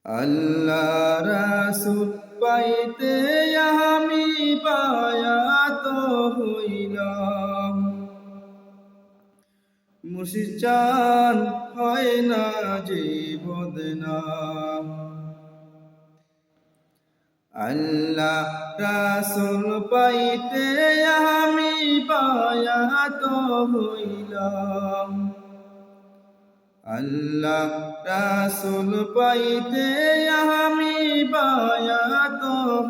আল্লাহ রাসূল পাইতে আমি বায়াত হইলাম। মুর্শিদ চান হয় না যে বদনাম। আল্লাহ রাসূল পাইতে আমি বায়াত হইলাম। আল্লাহ রাসূল পাইতে আমি বায়াত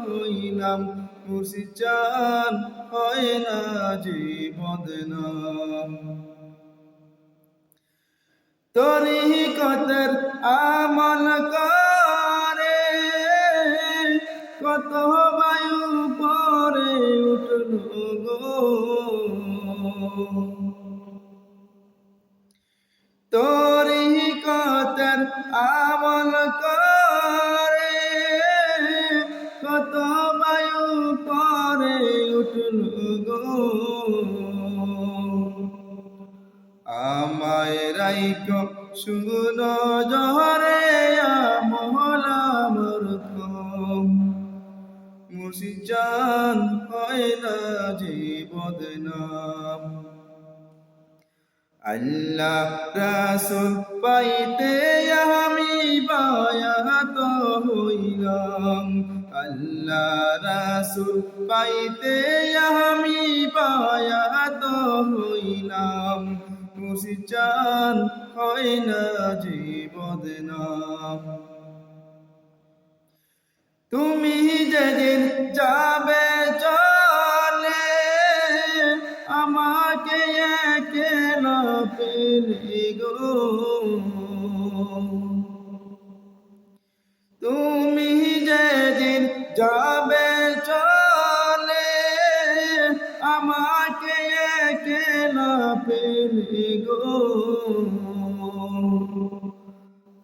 হইলাম। মুর্শিদ চান হয় না যে বদনাম। তরিকতের আমল করে কত বায়ু পরে উঠল গো। তরিকতের আমল করে কত বায়ু পরে উঠল গো। আমায় রাইখো শুনো জহরে আমলামর কম। মুর্শিদ চান হয় না যে বদনাম। আল্লাহ রাসূল পাইতে আমি বায়াত হইলাম। আল্লাহ রাসূল পাইতে আমি বায়াত হইলাম। মুর্শিদ চান হয় না যে বদনাম। তুমি যেদিন যাবে চলে আমাকে একলা পেলে গো। তুমি যেদিন যাবে চলে আমাকে একলা পেলে গো।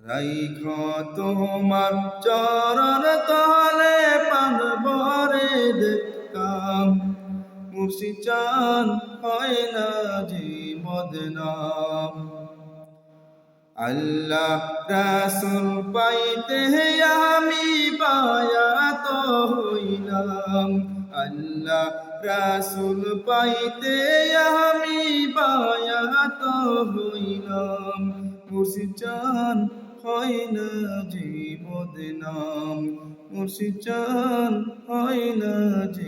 রাইখো তোমার চরণ তলে পান ভরে দেখতাম। মুর্শিদ চান হয় না যে বদনাম। আল্লাহ রাসূল পাইতে আমি বায়াত হইলাম। আল্লাহ রাসূল পাইতে আমি বায়াত হইলাম। মুর্শিদ চান হয় না যে বদনাম। মুর্শিদ চান হয় না যে